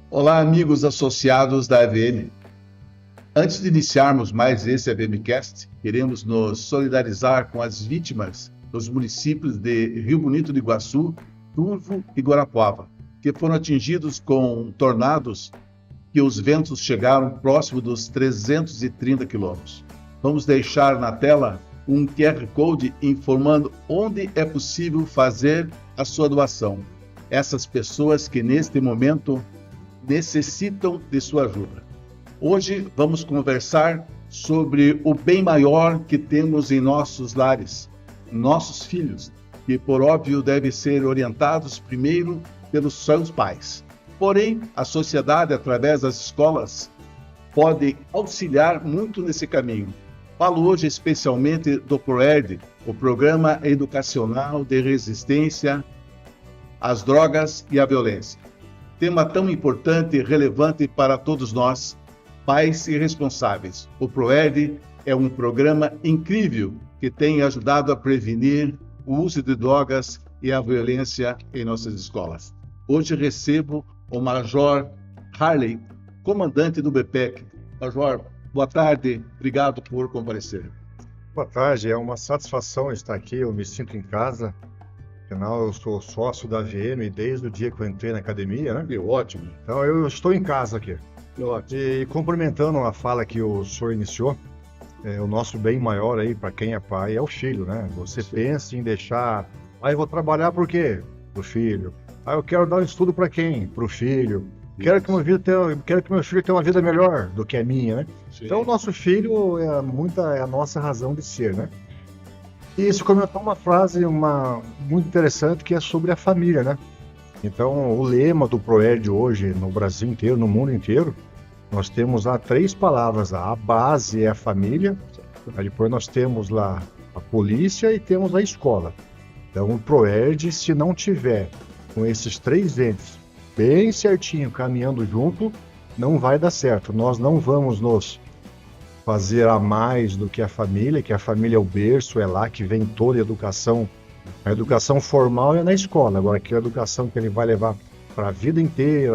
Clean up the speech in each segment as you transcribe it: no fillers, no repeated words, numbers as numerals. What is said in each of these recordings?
Olá, amigos associados da AVM. Antes de iniciarmos mais esse AVMcast, queremos nos solidarizar com as vítimas dos municípios de Rio Bonito do Iguaçu, Turvo e Guarapuava, que foram atingidos com tornados que os ventos chegaram próximo dos 330 quilômetros. Vamos deixar na tela um QR Code informando onde é possível fazer a sua doação. Essas pessoas que neste momento necessitam de sua ajuda. Hoje vamos conversar sobre o bem maior que temos em nossos lares, nossos filhos, que por óbvio devem ser orientados primeiro pelos seus pais. Porém, a sociedade, através das escolas, pode auxiliar muito nesse caminho. Falo hoje especialmente do PROERD, o Programa Educacional de Resistência às Drogas e à Violência. Tema tão importante e relevante para todos nós, pais e responsáveis. O PROERD é um programa incrível que tem ajudado a prevenir o uso de drogas e a violência em nossas escolas. Hoje recebo o Major Harley, comandante do BPEC. Major, boa tarde, obrigado por comparecer. Boa tarde, é uma satisfação estar aqui, eu me sinto em casa. Afinal, eu sou sócio da AVM desde o dia que eu entrei na academia, né? Que ótimo. Então, eu estou em casa aqui. Que ótimo. E complementando a fala que o senhor iniciou, o nosso bem maior aí, para quem é pai, é o filho, né? Você pensa em deixar... eu vou trabalhar por quê? Pro filho. Eu quero dar um estudo para quem? Pro filho. Quero que meu filho tenha uma vida melhor do que a minha, né? Sim. Então, o nosso filho é a nossa razão de ser, né? E isso comentou uma frase muito interessante que é sobre a família, né? Então, o lema do PROERD hoje, no Brasil inteiro, no mundo inteiro, nós temos lá 3 palavras. A base é a família, aí depois nós temos lá a polícia e temos a escola. Então, o PROERD, se não tiver com esses 3 entes bem certinho, caminhando junto, não vai dar certo. Nós não vamos nos fazer a mais do que a família é o berço, é lá que vem toda a educação. A educação formal é na escola, agora aquela educação que ele vai levar para a vida inteira,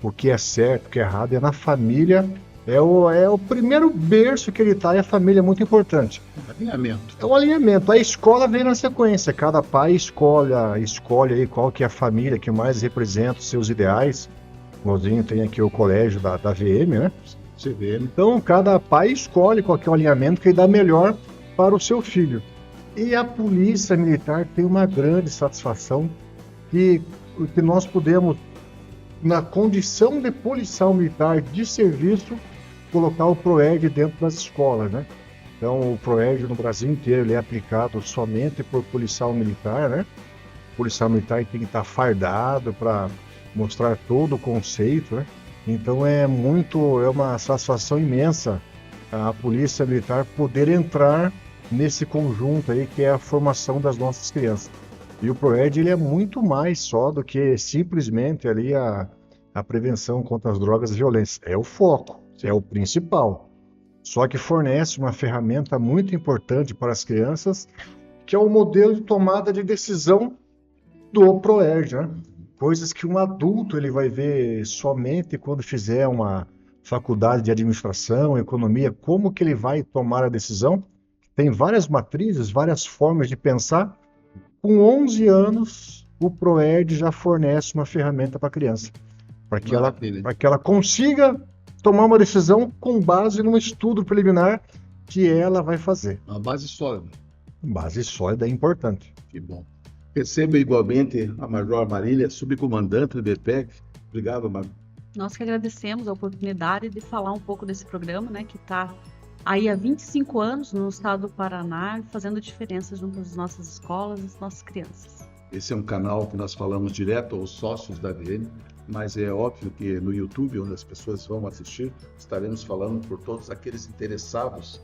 o que é certo, o que é errado, é na família, é o primeiro berço que ele está, e a família é muito importante. Alinhamento. É o alinhamento, a escola vem na sequência, cada pai escolhe aí qual que é a família que mais representa os seus ideais. O Mozinho tem aqui o colégio da VM, né? Então, cada pai escolhe qual que é o alinhamento que ele dá melhor para o seu filho. E a polícia militar tem uma grande satisfação que nós podemos, na condição de policial militar de serviço, colocar o PROERD dentro das escolas, né? Então, o PROERD no Brasil inteiro ele é aplicado somente por policial militar, né? O policial militar tem que estar fardado para mostrar todo o conceito, né? Então é uma satisfação imensa a Polícia Militar poder entrar nesse conjunto aí que é a formação das nossas crianças. E o PROERD ele é muito mais só do que simplesmente ali a prevenção contra as drogas e violência. É o foco, é o principal. Só que fornece uma ferramenta muito importante para as crianças, que é o modelo de tomada de decisão do PROERD, né? Coisas que um adulto ele vai ver somente quando fizer uma faculdade de administração, economia, como que ele vai tomar a decisão. Tem várias matrizes, várias formas de pensar. Com 11 anos, o PROERD já fornece uma ferramenta para a criança, para que ela consiga tomar uma decisão com base num estudo preliminar que ela vai fazer. Uma base sólida. Base sólida é importante. Que bom. Recebo igualmente a Major Marília, subcomandante do BPEC. Obrigado, Major. Nós que agradecemos a oportunidade de falar um pouco desse programa, né, que está aí há 25 anos no estado do Paraná, fazendo diferença junto às nossas escolas e às nossas crianças. Esse é um canal que nós falamos direto aos sócios da AVM, mas é óbvio que no YouTube, onde as pessoas vão assistir, estaremos falando por todos aqueles interessados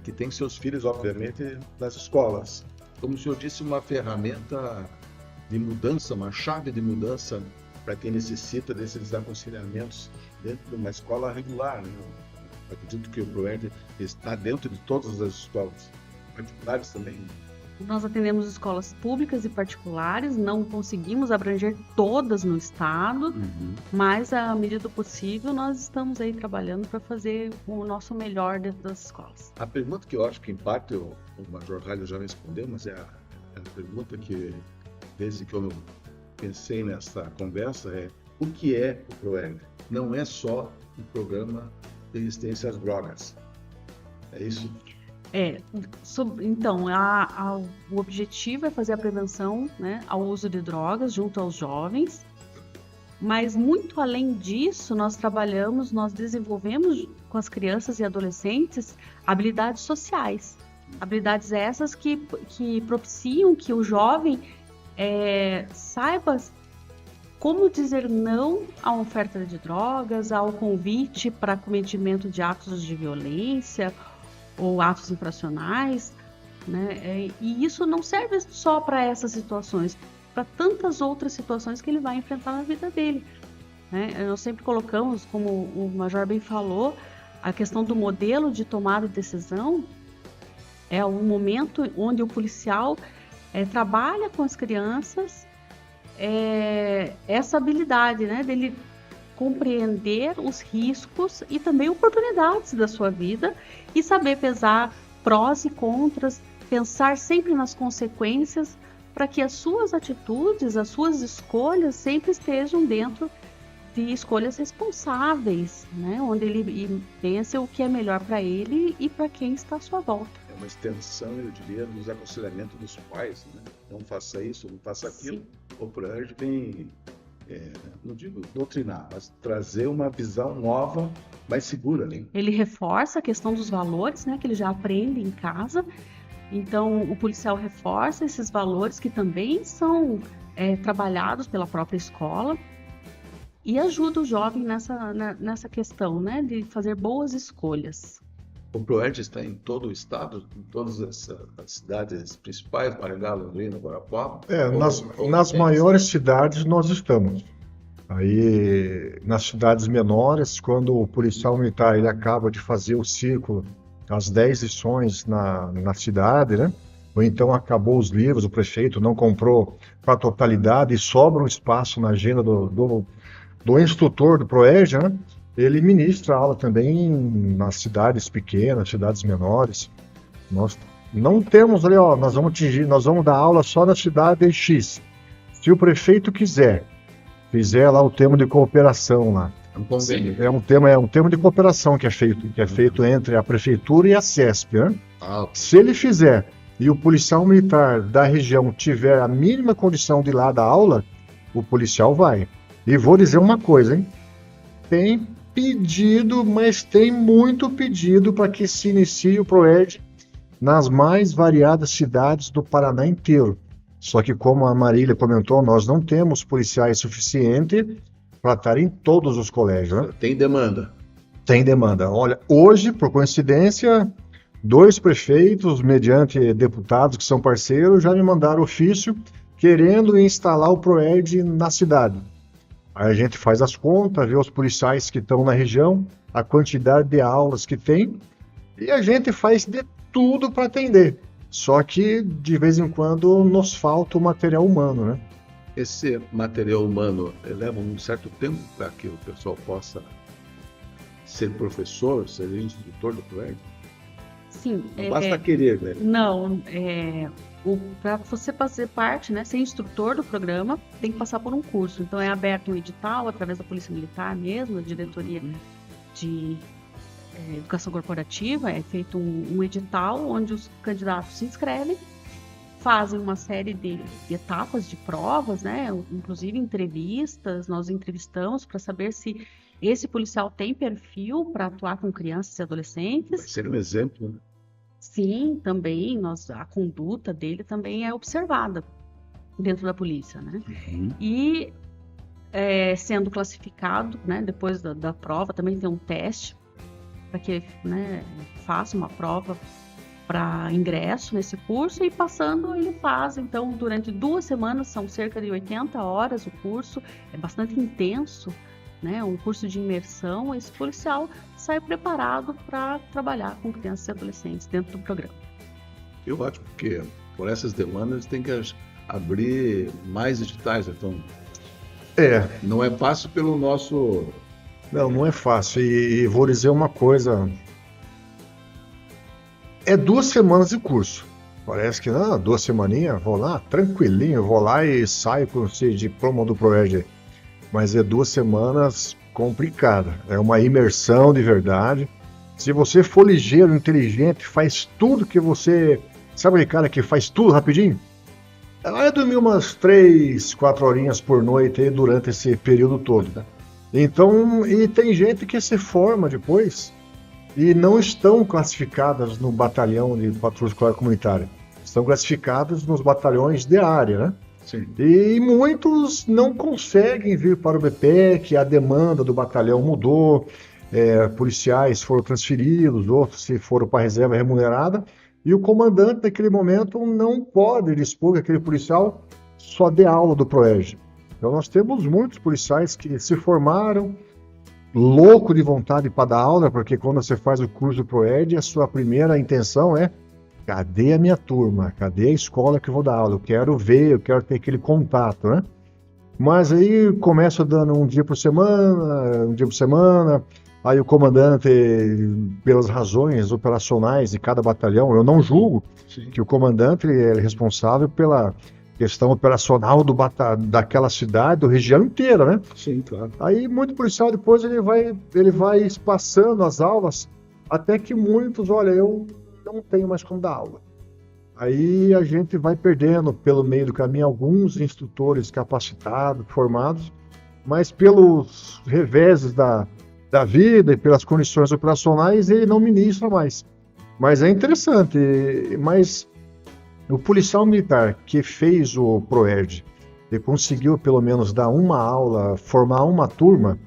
que têm seus filhos, obviamente, nas escolas. Como o senhor disse, uma ferramenta de mudança, uma chave de mudança para quem necessita desses aconselhamentos dentro de uma escola regular, né? Acredito que o PROERD está dentro de todas as escolas, particulares também. Nós atendemos escolas públicas e particulares, não conseguimos abranger todas no estado, mas à medida do possível nós estamos aí trabalhando para fazer o nosso melhor dentro das escolas. A pergunta que eu acho que em parte o Major Ralho já respondeu, mas é a pergunta que, desde que eu pensei nessa conversa, é o que é o PROERD? Não é só um programa de resistência às drogas, é isso? Então, o objetivo é fazer a prevenção, né, ao uso de drogas junto aos jovens, mas muito além disso, nós desenvolvemos com as crianças e adolescentes habilidades sociais, habilidades essas que propiciam que o jovem saiba como dizer não à oferta de drogas, ao convite para cometimento de atos de violência ou atos infracionais, né? E isso não serve só para essas situações, para tantas outras situações que ele vai enfrentar na vida dele, né? Nós sempre colocamos, como o Major bem falou, a questão do modelo de tomada de decisão é um momento onde o policial trabalha com as crianças essa habilidade, né, dele compreender os riscos e também oportunidades da sua vida e saber pesar prós e contras, pensar sempre nas consequências para que as suas atitudes, as suas escolhas sempre estejam dentro de escolhas responsáveis, né? Onde ele pense o que é melhor para ele e para quem está à sua volta. É uma extensão, eu diria, dos aconselhamentos dos pais, né? Não faça isso, não faça aquilo. Sim. O PROERD vem, não digo doutrinar, mas trazer uma visão nova, mais segura, né? Ele reforça a questão dos valores, né, que ele já aprende em casa. Então, o policial reforça esses valores que também são trabalhados pela própria escola e ajuda o jovem nessa questão, né, de fazer boas escolhas. O PROERD está em todo o estado, em todas as cidades principais, Maringá, Londrina, Guarapuava? Nas maiores cidades nós estamos. Aí, nas cidades menores, quando o policial militar ele acaba de fazer o ciclo, as 10 lições na cidade, né? Ou então acabou os livros, o prefeito não comprou para a totalidade e sobra um espaço na agenda do instrutor do PROERD, né? Ele ministra aula também nas cidades pequenas, cidades menores. Nós não temos ali, nós vamos dar aula só na cidade X. Se o prefeito fizer lá o termo de cooperação lá. É um termo de cooperação que é feito entre a prefeitura e a CESP, né? Se ele fizer e o policial militar da região tiver a mínima condição de ir lá dar aula, o policial vai. E vou dizer uma coisa, hein? Tem pedido, mas tem muito pedido para que se inicie o PROERD nas mais variadas cidades do Paraná inteiro. Só que, como a Marília comentou, nós não temos policiais suficientes para estar em todos os colégios, né? Tem demanda. Tem demanda. Olha, hoje, por coincidência, 2 prefeitos, mediante deputados que são parceiros, já me mandaram ofício querendo instalar o PROERD na cidade. Aí a gente faz as contas, vê os policiais que estão na região, a quantidade de aulas que tem, e a gente faz de tudo para atender. Só que, de vez em quando, nos falta o material humano, né? Esse material humano leva um certo tempo para que o pessoal possa ser professor, ser instrutor do PROERD? Sim. Não basta querer, né? Não, para você fazer parte, né, ser instrutor do programa, tem que passar por um curso. Então é aberto um edital através da Polícia Militar mesmo, a diretoria de educação corporativa, é feito um edital onde os candidatos se inscrevem, fazem uma série de etapas de provas, né, inclusive entrevistas, nós entrevistamos para saber se esse policial tem perfil para atuar com crianças e adolescentes. Vai ser um exemplo, né? Sim, também, a conduta dele também é observada dentro da polícia, né? E sendo classificado, né, depois da prova, também tem um teste para que, né, faça uma prova para ingresso nesse curso e passando ele faz. Então, durante 2 semanas, são cerca de 80 horas o curso, é bastante intenso, né, um curso de imersão. Esse policial sai preparado para trabalhar com crianças e adolescentes dentro do programa. Eu acho que por essas demandas, tem que abrir mais editais. Então, não é fácil pelo nosso... Não é fácil. E vou dizer uma coisa. É 2 semanas de curso. Parece que, 2 semaninhas, vou lá, tranquilinho, vou lá e saio com esse diploma do ProERD. Mas é 2 semanas complicada. É uma imersão de verdade. Se você for ligeiro, inteligente, faz tudo que você... Sabe aquele cara que faz tudo rapidinho? Vai dormir umas 3, 4 horinhas por noite aí durante esse período todo. Então, e tem gente que se forma depois e não estão classificadas no batalhão de patrulha escolar comunitária. Estão classificadas nos batalhões de área, né? Sim. E muitos não conseguem vir para o BPEC, a demanda do batalhão mudou, policiais foram transferidos, outros se foram para a reserva remunerada, e o comandante naquele momento não pode dispor que aquele policial só dê aula do ProERD. Então nós temos muitos policiais que se formaram, louco de vontade para dar aula, porque quando você faz o curso do ProERD, a sua primeira intenção é: cadê a minha turma? Cadê a escola que eu vou dar aula? Eu quero ver, eu quero ter aquele contato, né? Mas aí começa dando um dia por semana, aí o comandante, pelas razões operacionais de cada batalhão, eu não julgo que o comandante ele é responsável pela questão operacional daquela cidade, da região inteira, né? Sim, claro. Aí muito policial depois ele vai espaçando as aulas, até que muitos, olha, eu não tenho mais como dar aula. Aí a gente vai perdendo pelo meio do caminho alguns instrutores capacitados, formados, mas pelos reveses da vida e pelas condições operacionais ele não ministra mais. Mas é interessante, mas o policial militar que fez o ProERD e conseguiu pelo menos dar uma aula, formar uma turma,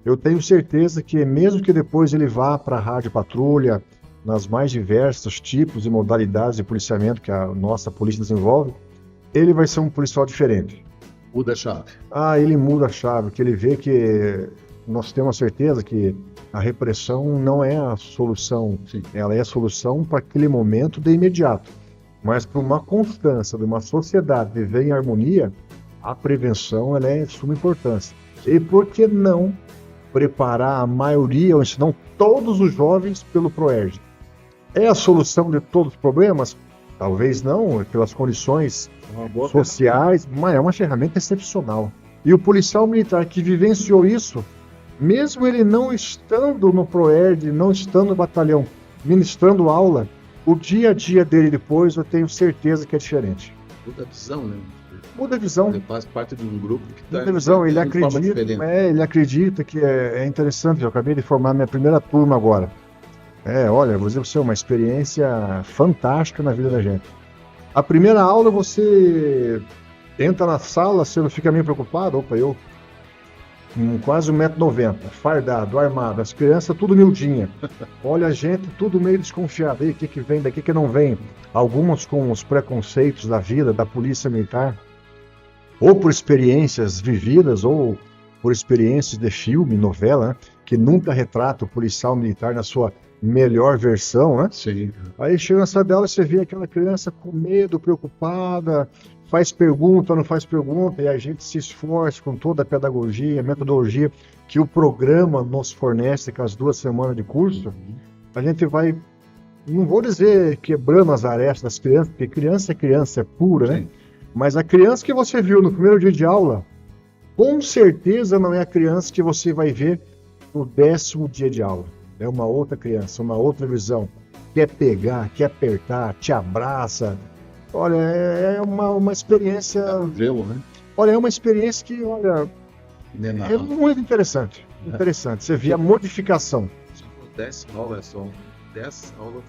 eu tenho certeza que mesmo que depois ele vá para a rádio patrulha, nas mais diversos tipos e modalidades de policiamento que a nossa polícia desenvolve, ele vai ser um policial diferente. Muda a chave. Ele muda a chave, porque ele vê que nós temos certeza que a repressão não é a solução. Sim. Ela é a solução para aquele momento de imediato. Mas para uma constância de uma sociedade viver em harmonia, a prevenção ela é de suma importância. E por que não preparar a maioria, ou se não todos os jovens, pelo ProERD? É a solução de todos os problemas? Talvez não, pelas condições sociais, mas é uma ferramenta excepcional. E o policial militar que vivenciou isso, mesmo ele não estando no ProERD, não estando no batalhão, ministrando aula, o dia a dia dele depois eu tenho certeza que é diferente. Muda a visão, né? Muda a visão. Ele faz parte de um grupo que está... Muda a visão, ele acredita que é interessante. Eu acabei de formar minha primeira turma agora. Olha, vou dizer para você, uma experiência fantástica na vida da gente. A primeira aula você entra na sala, você não fica meio preocupado, eu quase 1,90 m, fardado, armado, as crianças tudo miudinha. Olha a gente tudo meio desconfiado, aí o que vem, daqui que não vem. Algumas com os preconceitos da vida, da polícia militar, ou por experiências vividas, ou por experiências de filme, novela, né, que nunca retrata o policial militar na sua melhor versão, né? Sim. Aí chega na sala dela, você vê aquela criança com medo, preocupada, faz pergunta, não faz pergunta, e a gente se esforça com toda a pedagogia, a metodologia que o programa nos fornece com as 2 semanas de curso, a gente vai, não vou dizer quebrando as arestas das crianças, porque criança é pura, né? Mas a criança que você viu no primeiro dia de aula, com certeza não é a criança que você vai ver no 10º dia de aula. É uma outra criança, uma outra visão. Quer pegar, quer apertar, te abraça. Olha, é uma experiência... né? Olha, é uma experiência que, olha, é muito interessante. Interessante. Você vê a modificação. 10 aulas, são 10 aulas...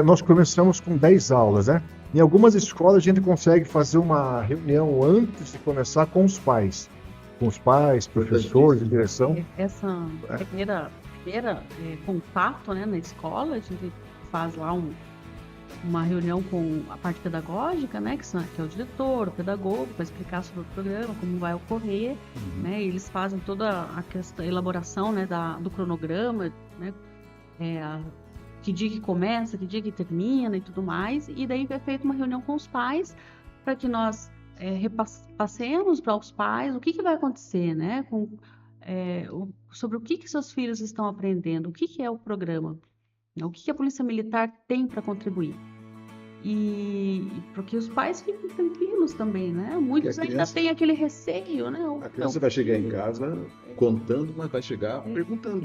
Nós começamos com 10 aulas, né? Em algumas escolas a gente consegue fazer uma reunião antes de começar com os pais. Com os pais, professores, direção. Essa primeira contato, né, na escola, a gente faz lá uma reunião com a parte pedagógica, né, que é o diretor, o pedagogo, para explicar sobre o programa, como vai ocorrer, né, e eles fazem toda a elaboração, né, do cronograma, né, que dia que começa, que dia que termina e tudo mais, e daí é feita uma reunião com os pais para que nós repassemos para os pais o que vai acontecer, né, sobre o que seus filhos estão aprendendo, o que é o programa, né, o que a Polícia Militar tem para contribuir. E porque os pais ficam tranquilos também, né? Muitos ainda têm aquele receio, né? A criança vai chegar em casa contando, mas vai chegar perguntando.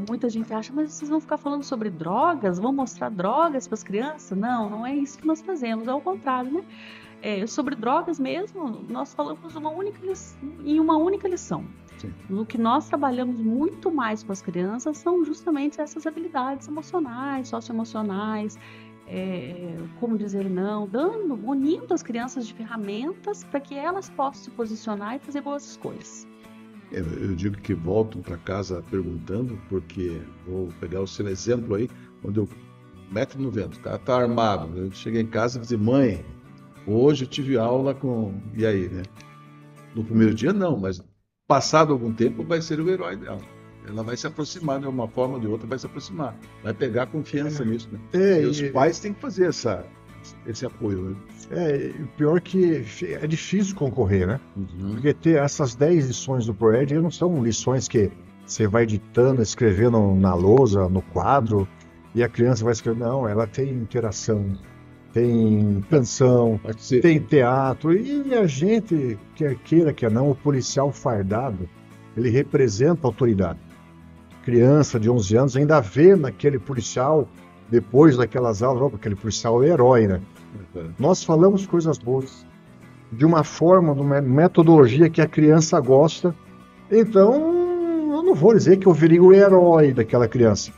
Muita gente acha, mas vocês vão ficar falando sobre drogas? Vão mostrar drogas para as crianças? Não, não é isso que nós fazemos, é o contrário, né? Sobre drogas mesmo, nós falamos em uma única lição. Sim. O que nós trabalhamos muito mais com as crianças são justamente essas habilidades emocionais, socioemocionais, como dizer não, unindo as crianças de ferramentas para que elas possam se posicionar e fazer boas escolhas. Eu digo que voltam para casa perguntando, porque vou pegar o seu exemplo aí, onde eu meto no vento, o cara tá armado, eu cheguei em casa e dizer, mãe, hoje eu tive aula com... E aí, né? No primeiro dia não, mas passado algum tempo vai ser o herói dela. Ela vai se aproximar de uma forma ou de outra, vai se aproximar. Vai pegar confiança nisso, né? E os pais têm que fazer esse apoio, né? O pior é que é difícil concorrer, né? Uhum. Porque ter essas 10 lições do ProEd não são lições que você vai ditando, escrevendo na lousa, no quadro, e a criança vai escrever. Não, ela tem interação, tem canção, tem teatro, e a gente, quer queira, quer não, o policial fardado, ele representa a autoridade. Criança de 11 anos ainda vê naquele policial, depois daquelas aulas, aquele policial é o herói, né? Uhum. Nós falamos coisas boas, de uma forma, de uma metodologia que a criança gosta. Então, eu não vou dizer que eu virei o herói daquela criança,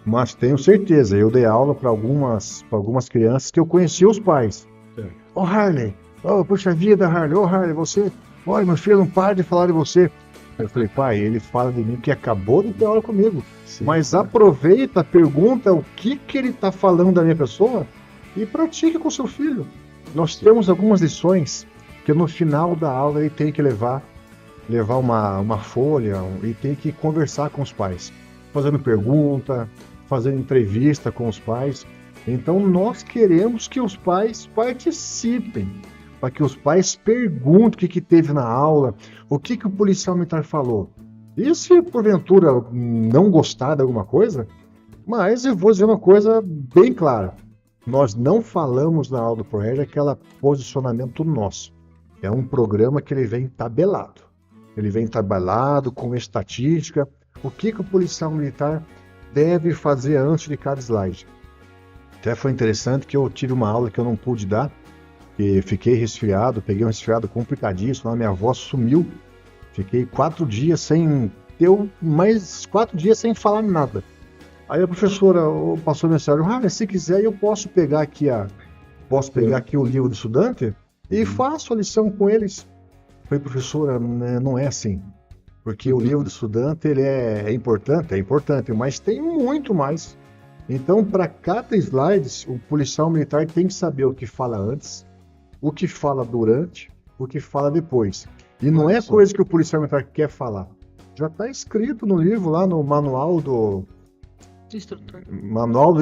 mas tenho certeza, eu dei aula para algumas crianças que eu conhecia os pais. Ô Harley, puxa vida, Harley, Harley, você, olha, meu filho não para de falar de você. Eu falei, pai, ele fala de mim que acabou de ter aula comigo. Sim. Mas aproveita, pergunta o que ele está falando da minha pessoa e pratique com seu filho. Nós temos algumas lições que no final da aula ele tem que levar uma folha e tem que conversar com os pais, fazendo pergunta, fazendo entrevista com os pais. Então nós queremos que os pais participem, para que os pais perguntem o que teve na aula, o que o policial militar falou. E se porventura não gostar de alguma coisa, mas eu vou dizer uma coisa bem clara. Nós não falamos na aula do ProEd aquele posicionamento nosso. É um programa que ele vem tabelado. Ele vem tabelado com estatística, o que o policial militar deve fazer antes de cada slide. Até foi interessante que eu tive uma aula que eu não pude dar, e fiquei resfriado, peguei um resfriado complicadíssimo, a minha voz sumiu, fiquei 4 dias sem falar nada. Aí a professora passou a mensagem, se quiser eu posso pegar aqui o livro do estudante e faço a lição com eles. Eu falei, professora, não é assim, porque o livro do estudante ele é importante, mas tem muito mais. Então, para cada slide, o policial militar tem que saber o que fala antes, o que fala durante, o que fala depois. E não é coisa que o policial militar quer falar. Já está escrito no livro, lá no manual do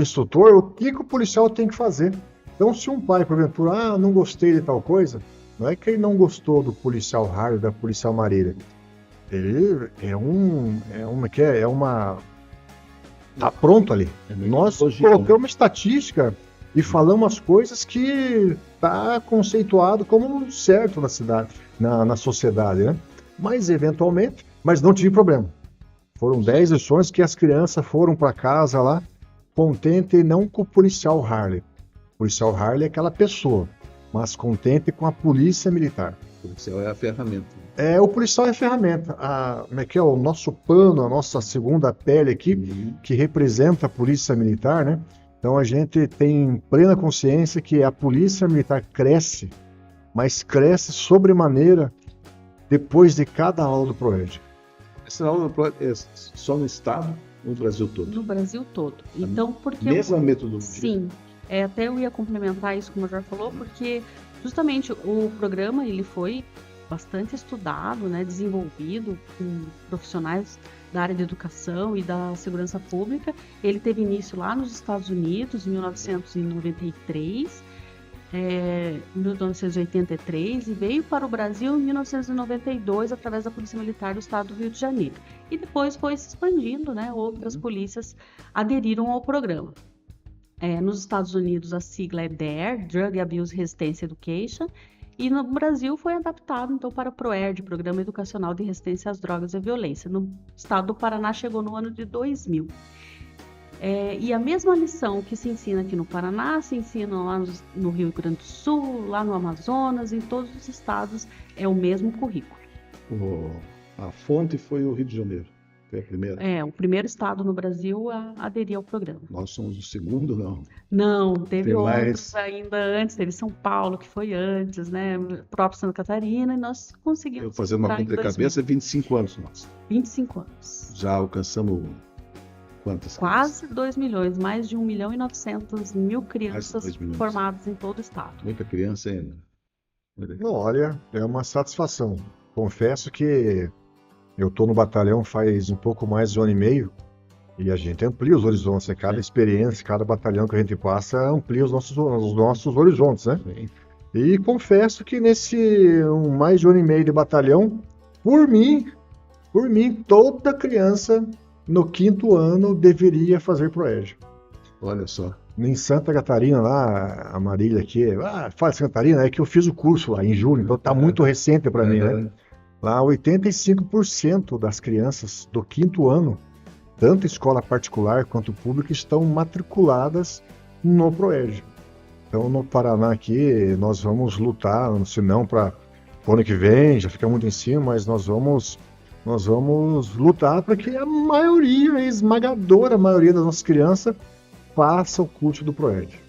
instrutor, o que o policial tem que fazer. Então, se um pai, porventura, não gostei de tal coisa, não é que ele não gostou do policial Harley, da policial Marília. Ele tá pronto ali. Nós colocamos uma estatística e falamos as coisas que tá conceituado como certo na cidade, na sociedade, né? Mas eventualmente, não tive problema. Foram 10 lições que as crianças foram para casa lá contente não com o policial Harley. O policial Harley é aquela pessoa, mas contente com a polícia militar. O policial é a ferramenta. O policial é a ferramenta. O nosso pano, a nossa segunda pele aqui, que representa a polícia militar, né? Então a gente tem plena consciência que a polícia militar cresce, mas cresce sobremaneira depois de cada aula do ProEd. Essa aula do ProEd é só no estado ou no Brasil todo? No Brasil todo. Então, porque... Mesma metodologia? Sim. Até eu ia complementar isso que o Major falou, porque justamente o programa ele foi bastante estudado, né, desenvolvido com profissionais da área de educação e da segurança pública. Ele teve início lá nos Estados Unidos, em 1993, em 1983, e veio para o Brasil em 1992 através da Polícia Militar do Estado do Rio de Janeiro. E depois foi se expandindo, né, outras polícias aderiram ao programa. Nos Estados Unidos a sigla é DARE, Drug Abuse Resistance Education, e no Brasil foi adaptado então para o PROERD, Programa Educacional de Resistência às Drogas e à Violência. No estado do Paraná chegou no ano de 2000. E a mesma lição que se ensina aqui no Paraná, se ensina lá no Rio Grande do Sul, lá no Amazonas, em todos os estados, é o mesmo currículo. A fonte foi o Rio de Janeiro, foi a primeira. O primeiro estado no Brasil a aderir ao programa. Nós somos o segundo, não? Não, teve Tem outros mais? ainda antes, teve São Paulo, que foi antes, né? O próprio Santa Catarina, e nós conseguimos. Eu fazendo uma entrar em conta de cabeça, 25 anos nós. 25 anos. Já alcançamos quantas? Quase 2 milhões, mais de 1.900.000 crianças 2 milhões. formadas em todo o estado. Muita criança ainda. Olha, é uma satisfação. Confesso que eu estou no batalhão faz um pouco mais de 1 ano e meio e a gente amplia os horizontes, né? Cada experiência, cada batalhão que a gente passa amplia os nossos horizontes, né? Sim. E confesso que nesse mais de 1 ano e meio de batalhão, por mim, toda criança no 5º ano deveria fazer PROERD. Olha só. Em Santa Catarina, lá, a Marília aqui, fala Santa Catarina, é que eu fiz o curso lá em julho, então tá muito recente para mim, né? Lá, 85% das crianças do 5º ano, tanto escola particular quanto pública, estão matriculadas no PROERD. Então, no Paraná aqui, nós vamos lutar, se não para o ano que vem, já fica muito em cima, mas nós vamos lutar para que a maioria, a esmagadora maioria das nossas crianças faça o curso do PROERD.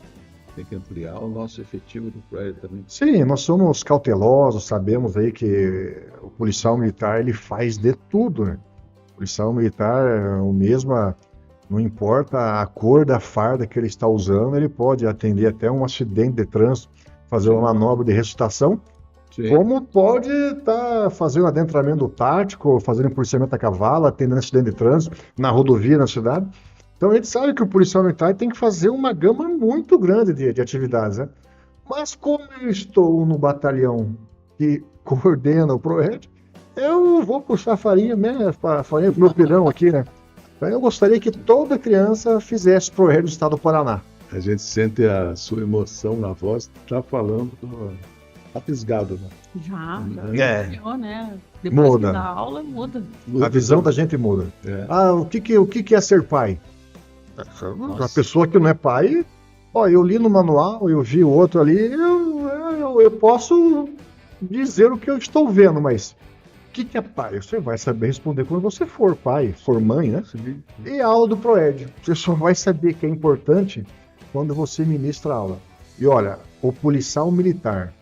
Tem que ampliar o nosso efetivo do PROERD também. Sim, nós somos cautelosos, sabemos aí que o policial militar ele faz de tudo, né? O policial militar, não importa a cor da farda que ele está usando, ele pode atender até um acidente de trânsito, fazer uma manobra de ressuscitação, Sim. como pode estar fazendo adentramento tático, fazendo policiamento a cavalo, atendendo acidente de trânsito na rodovia, na cidade. Então a gente sabe que o policial militar tem que fazer uma gama muito grande de atividades, né? Mas como eu estou no batalhão que coordena o PROERD, eu vou puxar a farinha pro meu pirão aqui, né? Então eu gostaria que toda criança fizesse PROERD no estado do Paraná. A gente sente a sua emoção na voz, tá falando, tá fisgado, né? Já É. né? Depois Muda. que dá aula, muda. A visão da gente muda. É. O que é ser pai? A pessoa que não é pai, eu li no manual, eu vi o outro ali, eu posso dizer o que eu estou vendo, mas o que é pai? Você vai saber responder quando você for pai, for mãe, né? Sim. E a aula do PROERD, você só vai saber que é importante quando você ministra a aula. E olha, o policial militar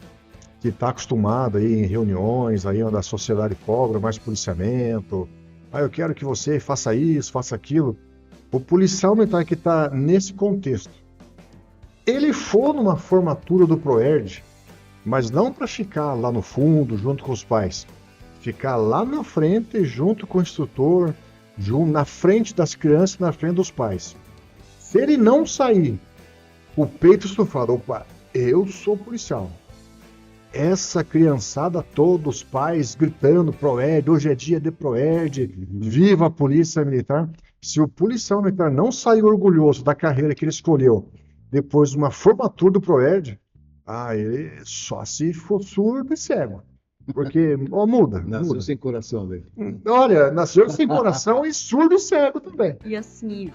que está acostumado aí em reuniões, aí onde a sociedade cobra mais policiamento, eu quero que você faça isso, faça aquilo. O policial militar que está nesse contexto, ele for numa formatura do PROERD, mas não para ficar lá no fundo, junto com os pais, ficar lá na frente, junto com o instrutor, na frente das crianças, na frente dos pais. Se ele não sair, o peito estufado, opa, eu sou policial. Essa criançada toda, os pais gritando PROERD, hoje é dia de PROERD, viva a polícia militar. Se o policial militar não sair orgulhoso da carreira que ele escolheu depois de uma formatura do PROERD, ele só se for surdo e cego. Porque, muda. Nasceu sem coração, velho. Olha, nasceu sem coração e surdo e cego também. E assim,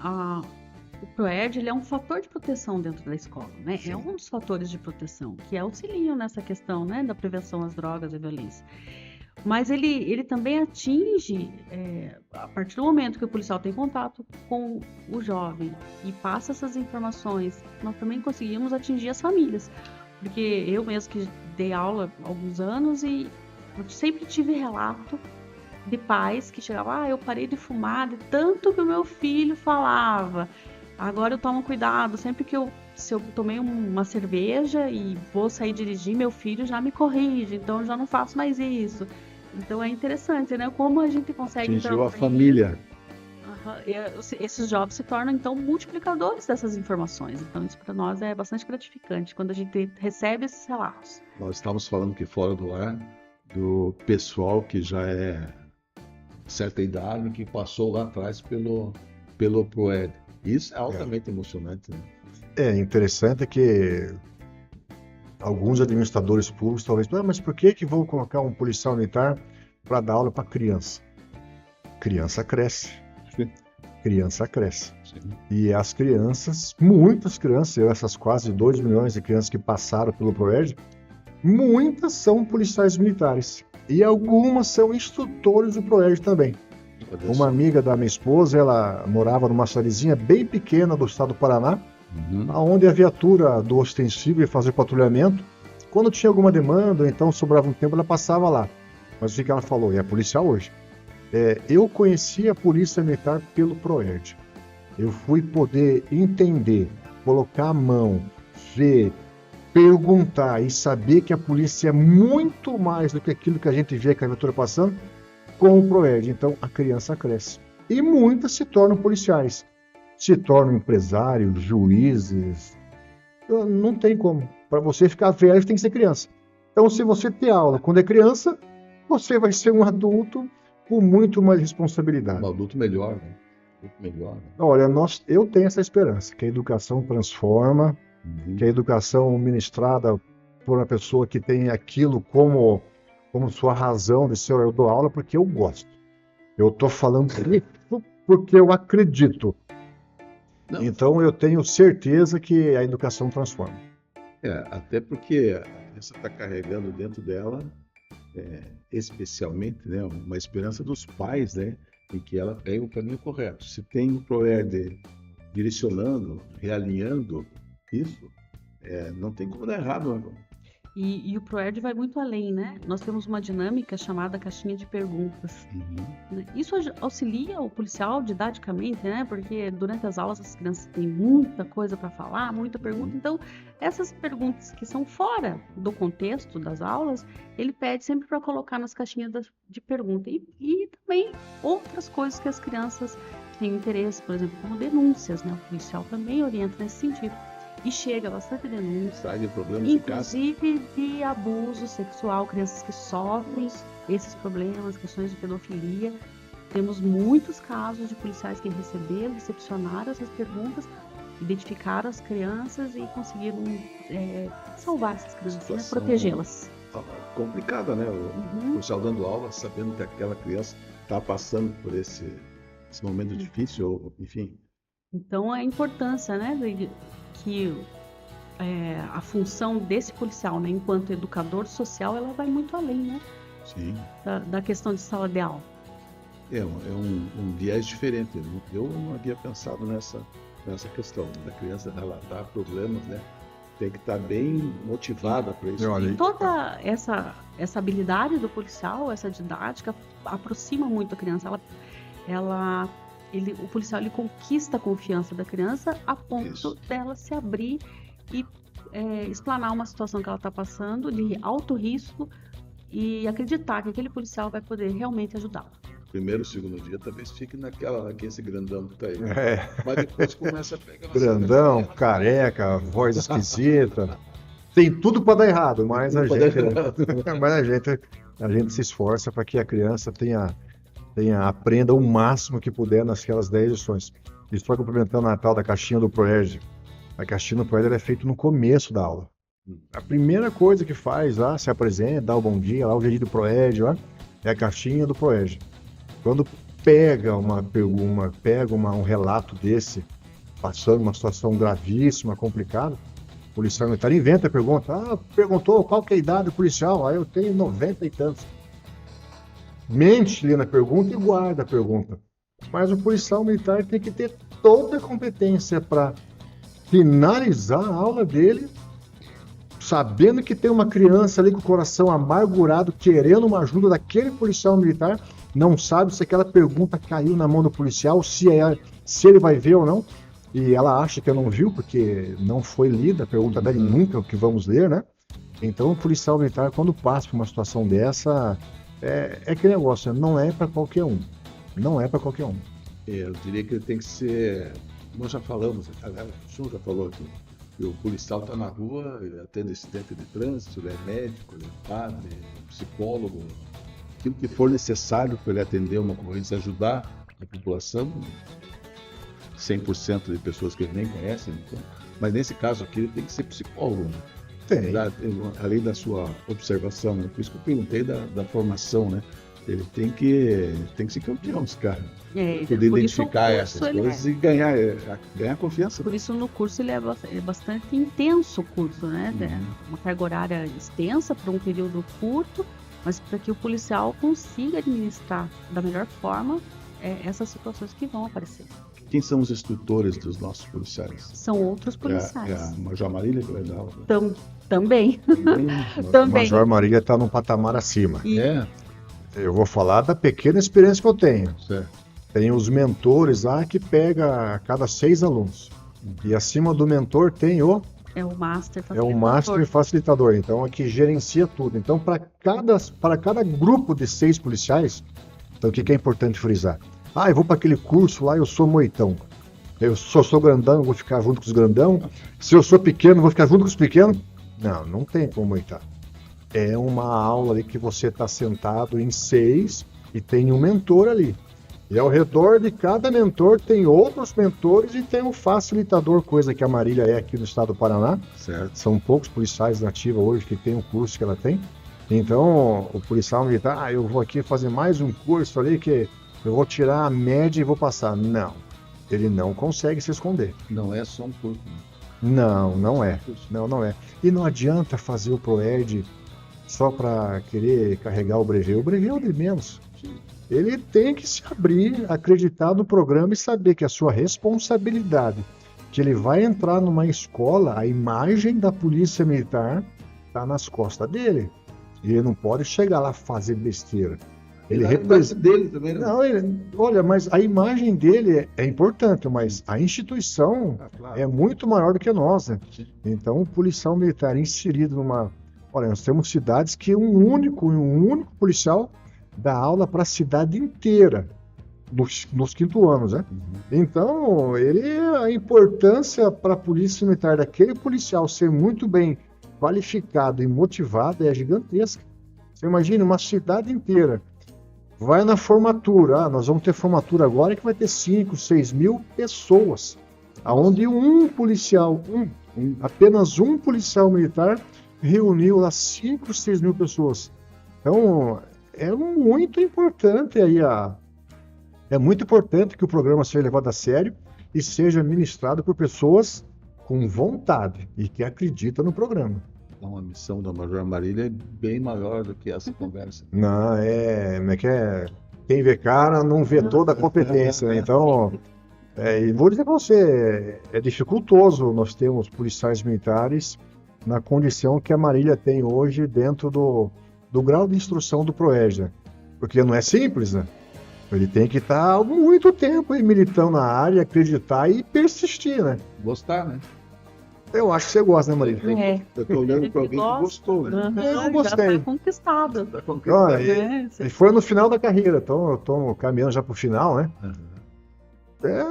o PROERD ele é um fator de proteção dentro da escola, né? Sim. É um dos fatores de proteção que auxiliam nessa questão, né, da prevenção às drogas e à violência. Mas ele também atinge, a partir do momento que o policial tem contato com o jovem e passa essas informações, nós também conseguimos atingir as famílias. Porque eu mesmo que dei aula há alguns anos e eu sempre tive relato de pais que chegavam, eu parei de fumar de tanto que o meu filho falava. Agora eu tomo cuidado, sempre que eu se eu tomei uma cerveja e vou sair dirigir, meu filho já me corrige, então eu já não faço mais isso. Então é interessante, né? Como a gente consegue Atingiu a também- família. Esses jovens se tornam, então, multiplicadores dessas informações. Então, isso para nós é bastante gratificante quando a gente recebe esses relatos. Nós estávamos falando aqui fora do ar do pessoal que já é certa idade, que passou lá atrás pelo PROERD. Isso é altamente emocionante, né? É interessante que alguns administradores públicos talvez, mas por que vão colocar um policial militar para dar aula para criança? Criança cresce. Criança cresce. Sim. E as crianças, muitas crianças, essas quase 2 milhões de crianças que passaram pelo PROERD, muitas são policiais militares. E algumas são instrutores do PROERD também. Uma amiga da minha esposa, ela morava numa cidadezinha bem pequena do estado do Paraná, onde a viatura do ostensivo ia fazer patrulhamento. Quando tinha alguma demanda, ou então sobrava um tempo, ela passava lá. Mas o que ela falou? É policial hoje. Eu conheci a Polícia Militar pelo PROERD. Eu fui poder entender, colocar a mão, ver, perguntar e saber que a polícia é muito mais do que aquilo que a gente vê com a viatura passando com o PROERD. Então a criança cresce. E muitas se tornam policiais. Se tornam empresários, juízes. Não tem como. Para você ficar velho, tem que ser criança. Então, se você ter aula quando é criança, você vai ser um adulto com muito mais responsabilidade. Um adulto melhor, né? Muito melhor, né? Olha, eu tenho essa esperança, que a educação transforma, que a educação ministrada por uma pessoa que tem aquilo como sua razão de ser, eu dou aula porque eu gosto. Eu estou falando isso porque eu acredito. Não. Então eu tenho certeza que a educação transforma. Até porque a criança está carregando dentro dela, especialmente, né, uma esperança dos pais, né, em que ela pegue o caminho correto. Se tem o PROERD direcionando, realinhando isso, não tem como dar errado. Né? E o PROERD vai muito além, né? Nós temos uma dinâmica chamada caixinha de perguntas. Isso auxilia o policial didaticamente, né? Porque durante as aulas as crianças têm muita coisa para falar, muita pergunta. Então, essas perguntas que são fora do contexto das aulas, ele pede sempre para colocar nas caixinhas de pergunta. E também outras coisas que as crianças têm interesse, por exemplo, como denúncias, né? O policial também orienta nesse sentido. E chega bastante denúncia, De problemas de casa. inclusive de abuso sexual, crianças que sofrem esses problemas, questões de pedofilia. Temos muitos casos de policiais que receberam, recepcionaram essas perguntas, identificaram as crianças e conseguiram salvar essas crianças, né? Situação Protegê-las. Complicada, né? O policial dando aula, sabendo que aquela criança está passando por esse momento difícil, ou, enfim. Então, a importância, né, que a função desse policial, né, enquanto educador social, ela vai muito além, né, Sim. da questão de sala de aula. É um viés diferente. Eu não havia pensado nessa questão da criança relatar problemas, né? Tem que estar bem motivada para isso. Olha, Toda essa habilidade do policial, essa didática, aproxima muito a criança. O policial ele conquista a confiança da criança a ponto Isso. dela se abrir e explanar uma situação que ela está passando de alto risco e acreditar que aquele policial vai poder realmente ajudá-la. Primeiro, segundo dia, talvez fique naquele esse grandão que tá aí. É, Mas depois começa a pegar uma grandão, careca, voz esquisita. Tem tudo para dar errado, mas a gente se esforça para que a criança aprenda o máximo que puder naquelas 10 lições. Estou complementando a tal da caixinha do PROERD. A caixinha do PROERD é feita no começo da aula. A primeira coisa que faz lá, se apresenta, dá o bom dia, lá o vídeo do PROERD, lá, é a caixinha do PROERD. Quando pega um relato desse, passando uma situação gravíssima, complicada, o policial militar inventa a pergunta. Perguntou qual que é a idade do policial? Aí eu tenho 90 e tantos. Mente ali na pergunta e guarda a pergunta. Mas o policial militar tem que ter toda a competência para finalizar a aula dele, sabendo que tem uma criança ali com o coração amargurado, querendo uma ajuda daquele policial militar, não sabe se aquela pergunta caiu na mão do policial, se ele vai ver ou não. e ela acha que eu não viu, porque não foi lida, a pergunta dela nunca o que vamos ler, né? Então o policial militar, quando passa por uma situação dessa, é aquele negócio, não é para qualquer um. Não é para qualquer um. Eu diria que ele tem que ser. Nós já falamos, aliás, o senhor já falou aqui, que o policial está na rua, ele atende acidente de trânsito, ele é médico, ele é padre, psicólogo, aquilo que for necessário para ele atender uma ocorrência, ajudar a população, 100% de pessoas que ele nem conhece, então, mas nesse caso aqui ele tem que ser psicólogo, né? Tem. Além da sua observação, né? Por isso que eu perguntei da formação, né? Ele tem que ser campeão, esse cara. Poder identificar essas coisas e ganhar confiança. Por isso no curso ele é bastante intenso o curso, né? Uma carga horária extensa para um período curto, mas para que o policial consiga administrar da melhor forma essas situações que vão aparecer. Quem são os instrutores dos nossos policiais? São outros policiais. É a Major Marília que vai dar aula? Também. O Major Marília está num patamar acima. É. Eu vou falar da pequena experiência que eu tenho. Certo. Tem os mentores lá que pega a cada 6 alunos. E acima do mentor tem o Master Facilitador. É o Master Facilitador. Então, é que gerencia tudo. Então, para cada grupo de 6 policiais, então o que é importante frisar? Eu vou para aquele curso lá, eu sou moitão. Eu sou grandão, eu vou ficar junto com os grandão. Se eu sou pequeno, eu vou ficar junto com os pequenos. Não tem como moitar. É uma aula ali que você está sentado em 6 e tem um mentor ali. E ao redor de cada mentor tem outros mentores e tem um facilitador, coisa que a Marília é aqui no estado do Paraná. Certo. São poucos policiais nativos hoje que tem o curso que ela tem. Então, o policial militar, eu vou aqui fazer mais um curso ali que eu vou tirar a média e vou passar. Não, ele não consegue se esconder. Não é só um curso. Não é. Não é. E não adianta fazer o ProErd só para querer carregar o brevê. O brevê é o de menos. Ele tem que se abrir, acreditar no programa e saber que a sua responsabilidade, que ele vai entrar numa escola, a imagem da polícia militar está nas costas dele. E ele não pode chegar lá fazer besteira. Ele representa dele também, né? Olha, mas a imagem dele é importante, mas a instituição é muito maior do que nós, né? Então, o policial militar inserido numa... Olha, nós temos cidades que um único policial dá aula para a cidade inteira, nos 5º anos, né? Então, a importância para a polícia militar daquele policial ser muito bem qualificado e motivado é gigantesca. Você imagina uma cidade inteira. Vai na formatura, nós vamos ter formatura agora que vai ter 5, 6 mil pessoas, aonde apenas um policial militar reuniu lá 5, 6 mil pessoas. Então, é muito importante é muito importante que o programa seja levado a sério e seja ministrado por pessoas com vontade e que acreditam no programa. Então, a missão da Major Marília é bem maior do que essa conversa. Não, quem vê cara não vê toda a competência, né? Então, e vou dizer para você, é dificultoso nós termos policiais militares na condição que a Marília tem hoje dentro do grau de instrução do ProErd, porque não é simples, né? Ele tem que estar há muito tempo aí militando na área, acreditar e persistir, né? Gostar, né? Eu acho que você gosta, né, Marília? Eu tô olhando para alguém que gostou, né? Eu gostei. Já tá conquistado. E foi no final da carreira, então eu tô caminhando já pro final, né?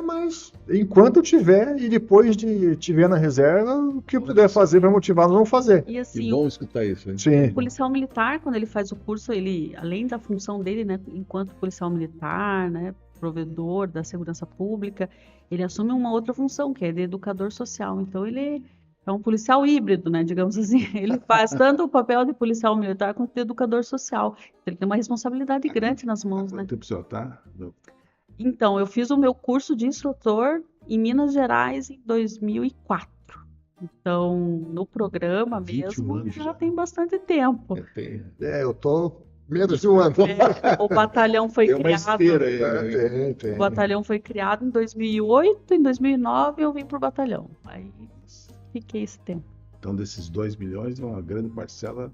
Mas enquanto eu tiver e depois de tiver na reserva, o que eu puder fazer para motivar, nós vamos fazer. E assim, que bom escutar isso, hein? Sim. O policial militar, quando ele faz o curso, ele, além da função dele, né, enquanto policial militar, né, provedor da segurança pública, ele assume uma outra função, que é de educador social. Então, ele é um policial híbrido, né, digamos assim. Ele faz tanto o papel de policial militar quanto de educador social. Então, ele tem uma responsabilidade grande nas mãos, né? Quanto tempo o senhor tá? Então, eu fiz o meu curso de instrutor em Minas Gerais em 2004. Então, no programa mesmo, já tem bastante tempo. Eu tô menos de um ano. O batalhão foi criado. Tem. O batalhão foi criado em 2008, em 2009 eu vim pro batalhão. Aí fiquei esse tempo. Então, desses 2 milhões, uma grande parcela.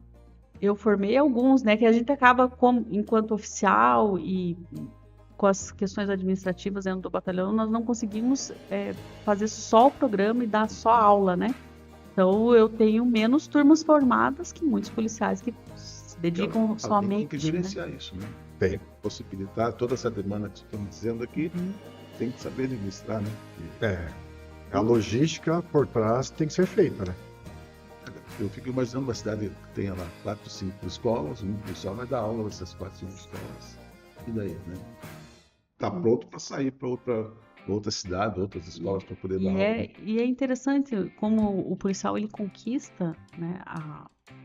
Eu formei alguns, né? Que a gente acaba enquanto oficial e com as questões administrativas dentro do batalhão, nós não conseguimos fazer só o programa e dar só aula, né? Então, eu tenho menos turmas formadas que muitos policiais que se dedicam somente. Tem que gerenciar isso, né? Tem. Possibilitar toda essa demanda que estamos dizendo aqui, tem que saber administrar, né? A logística por trás tem que ser feita, né? Eu fico imaginando uma cidade que tenha lá 4, 5 escolas, um policial vai dar aula nessas 4, 5 escolas. E daí, né? Tá pronto para sair para outra cidade, outras escolas para poder dar aula. E é interessante como o policial ele conquista, né,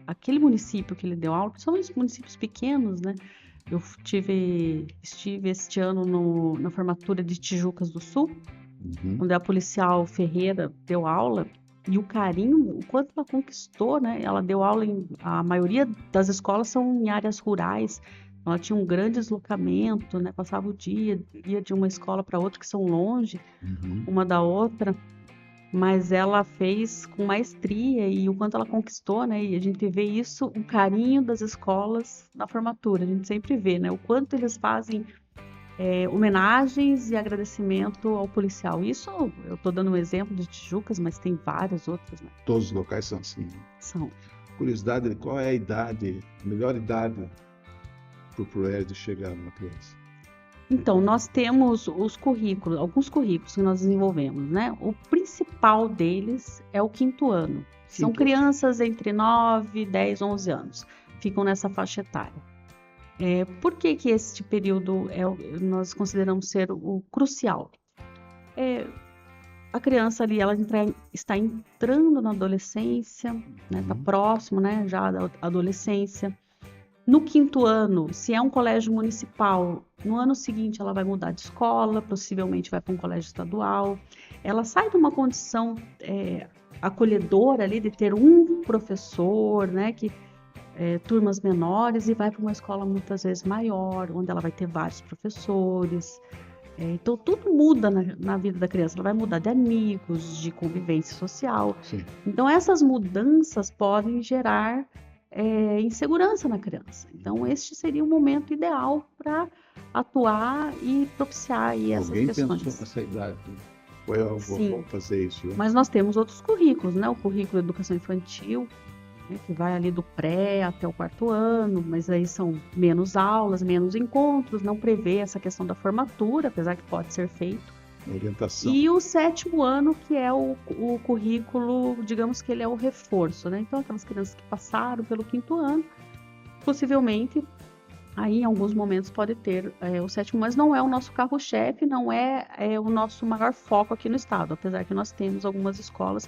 aquele município que ele deu aula, principalmente os municípios pequenos, né? Eu estive este ano na formatura de Tijucas do Sul, onde a policial Ferreira deu aula, e o carinho, o quanto ela conquistou, né? Ela deu aula a maioria das escolas são em áreas rurais, ela tinha um grande deslocamento, né? Passava o dia, ia de uma escola para outra que são longe, uma da outra, mas ela fez com maestria e o quanto ela conquistou, né? E a gente vê isso, o carinho das escolas na formatura, a gente sempre vê, né? O quanto eles fazem homenagens e agradecimento ao policial. Isso, eu estou dando um exemplo de Tijucas, mas tem vários outros, né? Todos os locais são assim. São. Curiosidade, qual é a idade, a melhor idade para o ProERD chegar numa criança? Então, nós temos alguns currículos que nós desenvolvemos, né? O principal deles é o 5º ano. São crianças entre 9, 10, 11 anos. Ficam nessa faixa etária. Por que este período nós consideramos ser o crucial? A criança ali, ela está entrando na adolescência, né? Está próximo, né, já da adolescência. No 5º ano, se é um colégio municipal, no ano seguinte ela vai mudar de escola, possivelmente vai para um colégio estadual. Ela sai de uma condição acolhedora ali, de ter um professor, né, turmas menores, e vai para uma escola muitas vezes maior, onde ela vai ter vários professores. Então, tudo muda na vida da criança. Ela vai mudar de amigos, de convivência social. Sim. Então, essas mudanças podem gerar insegurança na criança. Então, este seria o momento ideal para atuar e propiciar aí essas questões. Alguém pensou nessa idade? Vou fazer isso. Né? Mas nós temos outros currículos, né? O currículo de educação infantil, né, que vai ali do pré até o 4º ano, mas aí são menos aulas, menos encontros, não prevê essa questão da formatura, apesar que pode ser feito. Orientação. E o 7º ano, que é o currículo, digamos que ele é o reforço, né? Então, aquelas crianças que passaram pelo 5º ano, possivelmente, aí em alguns momentos pode ter o 7º, mas não é o nosso carro-chefe, não é o nosso maior foco aqui no estado, apesar que nós temos algumas escolas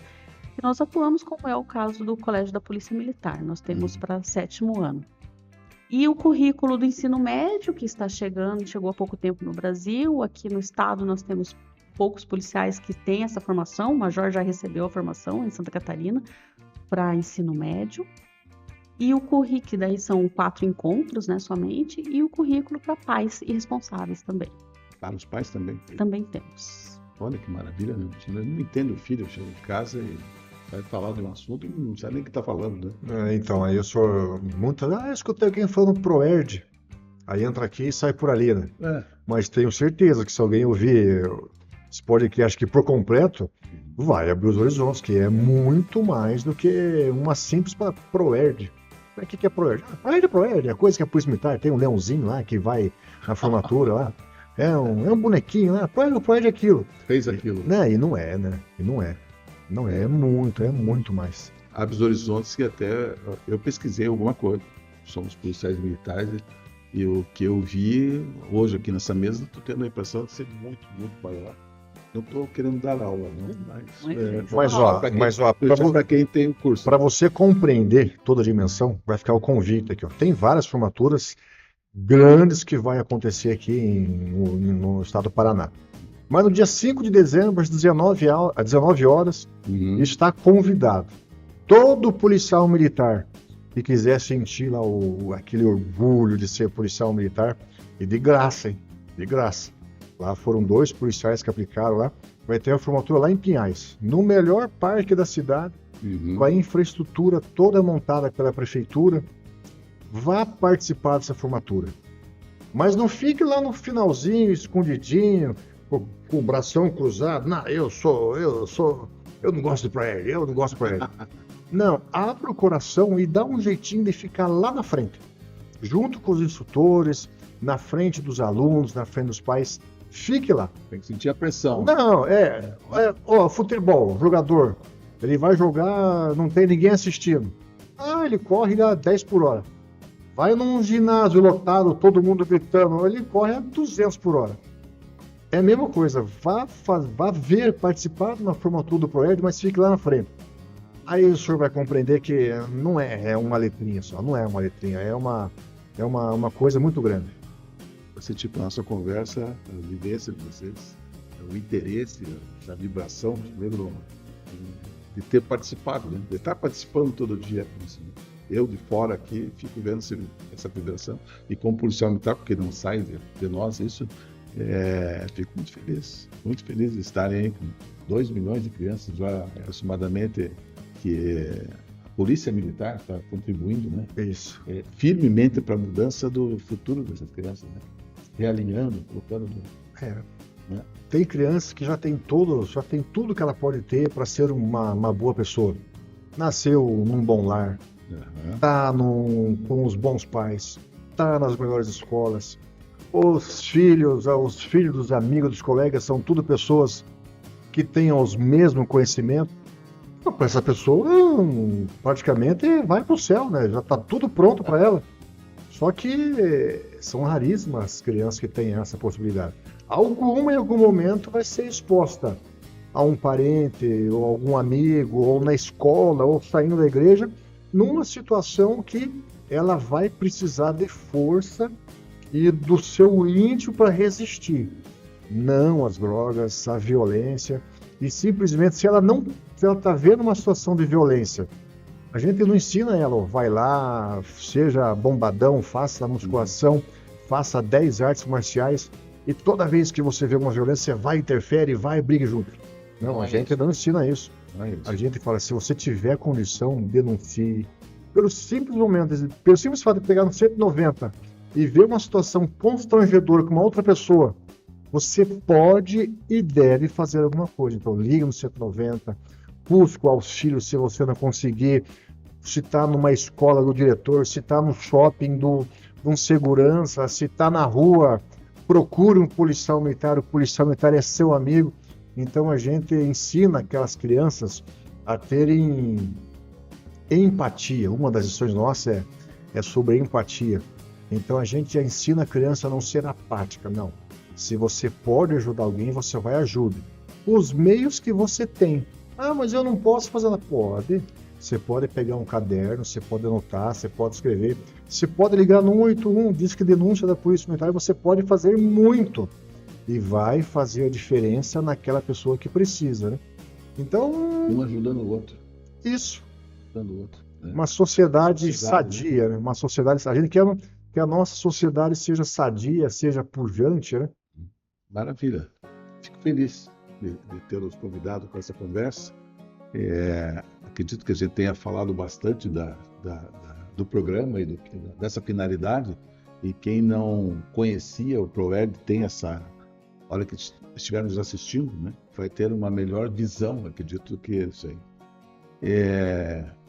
que nós atuamos, como é o caso do Colégio da Polícia Militar, nós temos para 7º ano. E o currículo do ensino médio, que chegou há pouco tempo no Brasil, aqui no estado nós temos poucos policiais que têm essa formação, o major já recebeu a formação em Santa Catarina para ensino médio. E o currículo, daí são 4 encontros, né, somente, e o currículo para pais e responsáveis também. Para os pais também? Também temos. Olha que maravilha, né? Eu não entendo o filho, chega em casa e vai falar de um assunto e não sabe nem o que está falando, né? Então, aí eu sou muito... escutei alguém falando ProERD. Aí entra aqui e sai por ali, né? Mas tenho certeza que se alguém ouvir esse podcast aqui por completo, vai abrir os horizontes, que é muito mais do que uma simples ProERD. O que é ProERD? ProERD é a coisa que a Polícia Militar tem um leãozinho lá que vai na formatura lá. É um bonequinho lá. ProERD é aquilo. Fez aquilo. Né? E não é, né? Não é muito mais. Abre os horizontes que até eu pesquisei alguma coisa. Somos policiais militares e o que eu vi hoje aqui nessa mesa, estou tendo a impressão de ser muito, muito maior. Não estou querendo dar aula, não, mas para quem tem o curso. Para você compreender toda a dimensão, vai ficar o convite aqui. Ó. Tem várias formaturas grandes que vai acontecer aqui no estado do Paraná. Mas no dia 5 de dezembro, às 19 horas, está convidado todo policial militar que quiser sentir lá aquele orgulho de ser policial militar, e de graça, hein? De graça. Lá foram 2 policiais que aplicaram lá. Vai ter a formatura lá em Pinhais, no melhor parque da cidade, com a infraestrutura toda montada pela prefeitura. Vá participar dessa formatura. Mas não fique lá no finalzinho, escondidinho, com o bração cruzado. Não, eu não gosto de prédio, eu não gosto de prédio. Não, abra o coração e dá um jeitinho de ficar lá na frente, junto com os instrutores, na frente dos alunos, na frente dos pais. Fique lá. Tem que sentir a pressão. Não, futebol, jogador, ele vai jogar, não tem ninguém assistindo. Ele corre a 10 por hora. Vai num ginásio lotado, todo mundo gritando, ele corre a 200 por hora. É a mesma coisa, vá participar de uma formatura do Proerd, mas fique lá na frente. Aí o senhor vai compreender que não é uma letrinha só, não é uma letrinha, é uma coisa muito grande. Você, tipo, na nossa conversa, a vivência de vocês, o interesse, a vibração, lembro de ter participado, né? De estar participando todo dia. Assim. Eu, de fora aqui, fico vendo essa vibração. E como policial militar, porque não sai de nós isso, fico muito feliz de estarem aí com 2 milhões de crianças já aproximadamente, que a Polícia Militar está contribuindo, né? Isso. Firmemente para a mudança do futuro dessas crianças, né? Realinhando, colocando... Né? Tem criança que já tem tudo que ela pode ter para ser uma boa pessoa. Nasceu num bom lar, tá com os bons pais, tá nas melhores escolas. Os filhos dos amigos, dos colegas, são tudo pessoas que têm os mesmos conhecimentos. Essa pessoa praticamente vai para o céu, né? Já está tudo pronto para ela. Só que são raríssimas as crianças que têm essa possibilidade. Alguma, em algum momento, vai ser exposta a um parente, ou algum amigo, ou na escola, ou saindo da igreja, numa situação que ela vai precisar de força e do seu íntimo para resistir. Não às drogas, à violência. E simplesmente, se ela está vendo uma situação de violência, a gente não ensina ela, vai lá, seja bombadão, faça musculação, faça 10 artes marciais, e toda vez que você vê uma violência, você vai, interfere, vai, briga junto. Não, a gente não ensina isso. A gente fala, se você tiver condição, denuncie. Pelo simples fato de pegar no 190 e ver uma situação constrangedora com uma outra pessoa, você pode e deve fazer alguma coisa. Então, liga no 190, busca o auxílio se você não conseguir, se está numa escola do diretor, se está no shopping de um segurança, se está na rua, procure um policial militar, o policial militar é seu amigo. Então, a gente ensina aquelas crianças a terem empatia. Uma das lições nossas é sobre empatia. Então, a gente já ensina a criança a não ser apática, não. Se você pode ajudar alguém, você vai ajude. Os meios que você tem. Mas eu não posso fazer nada. Pode. Você pode pegar um caderno, você pode anotar, você pode escrever. Você pode ligar no 181, diz que denúncia da Polícia Militar, você pode fazer muito. E vai fazer a diferença naquela pessoa que precisa, né? Então... Um ajudando o outro. Isso. Ajudando o outro. Né? Uma sociedade sadia, né? Uma sociedade... A gente quer que a nossa sociedade seja sadia, seja pujante, né? Maravilha. Fico feliz de tê-los convidado para essa conversa. Acredito que a gente tenha falado bastante do programa e dessa finalidade. E quem não conhecia o Proerd tem essa... A hora que estiver nos assistindo, né, vai ter uma melhor visão, acredito que isso aí.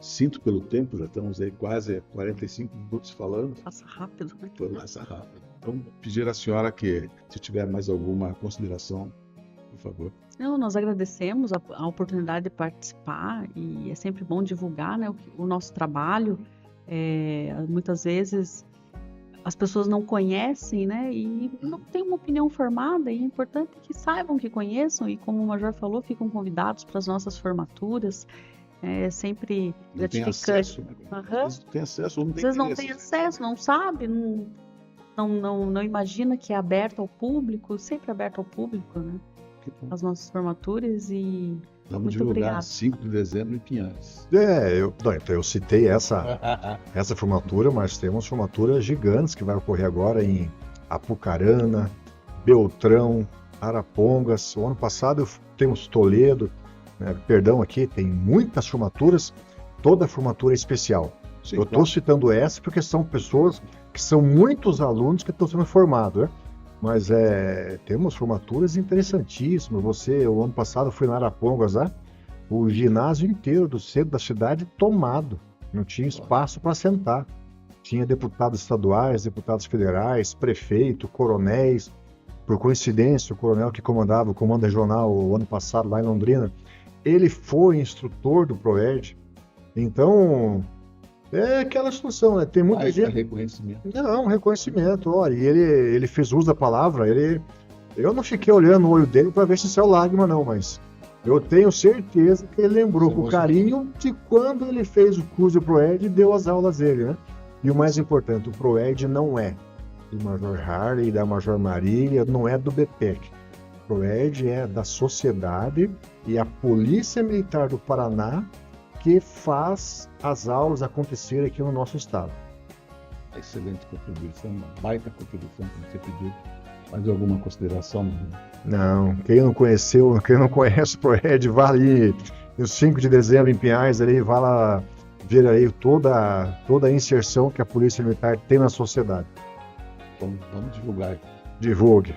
Sinto pelo tempo, já estamos aí quase 45 minutos falando. Passa rápido, né? Passa rápido. Então, pedir à senhora que, se tiver mais alguma consideração, por favor. Não, nós agradecemos a oportunidade de participar e é sempre bom divulgar, né, o nosso trabalho. Muitas vezes as pessoas não conhecem, né, e não têm uma opinião formada, e é importante que saibam, que conheçam, e como o Major falou, ficam convidados para as nossas formaturas. É sempre gratificante. Não tem acesso, ou não tem Às vezes não tem acesso, não sabe, não imagina que é aberto ao público, sempre aberto ao público, né? As nossas formaturas e vamos muito divulgar obrigado. 5 de dezembro em Pinhais. Eu citei essa formatura, mas temos formaturas gigantes que vai ocorrer agora em Apucarana, Beltrão, Arapongas. O ano passado temos Toledo, aqui tem muitas formaturas, toda formatura é especial. Sim, eu estou citando essa porque são pessoas que são muitos alunos que estão sendo formados, né? Mas temos formaturas interessantíssimas. O ano passado, fui na Arapongas, lá, o ginásio inteiro do centro da cidade tomado. Não tinha espaço para sentar. Tinha deputados estaduais, deputados federais, prefeito, coronéis. Por coincidência, o coronel que comandava o comando regional o ano passado lá em Londrina, ele foi instrutor do ProERD. Então, é aquela situação, né? Tem muita gente... reconhecimento. Não, reconhecimento. Olha, e ele fez uso da palavra, eu não fiquei olhando no olho dele para ver se saiu lágrima, não, mas eu tenho certeza que ele lembrou com carinho de quando ele fez o curso do ProERD e deu as aulas dele, né? E o mais importante, o ProERD não é do Major Harley, da Major Marília, não é do BPEC. O ProERD é da sociedade e a Polícia Militar do Paraná que faz as aulas acontecerem aqui no nosso estado. Excelente contribuição, uma baita contribuição que você pediu. Mais alguma consideração? Não, quem não conhece o ProERD, vá ali no 5 de dezembro em Pinhais, ali, vá lá ver aí toda a inserção que a Polícia Militar tem na sociedade. Vamos divulgar. Divulgue.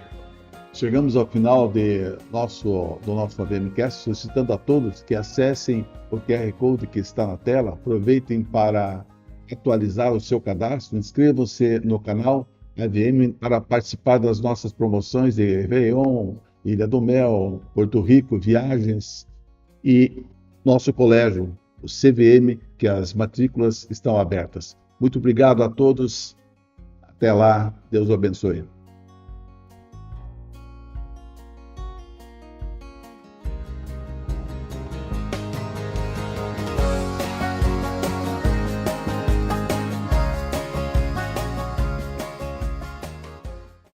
Chegamos ao final do nosso AVMcast, solicitando a todos que acessem o QR Code que está na tela, aproveitem para atualizar o seu cadastro, inscrevam-se no canal AVM para participar das nossas promoções de Réveillon, Ilha do Mel, Porto Rico, viagens e nosso colégio, o CVM, que as matrículas estão abertas. Muito obrigado a todos. Até lá. Deus o abençoe.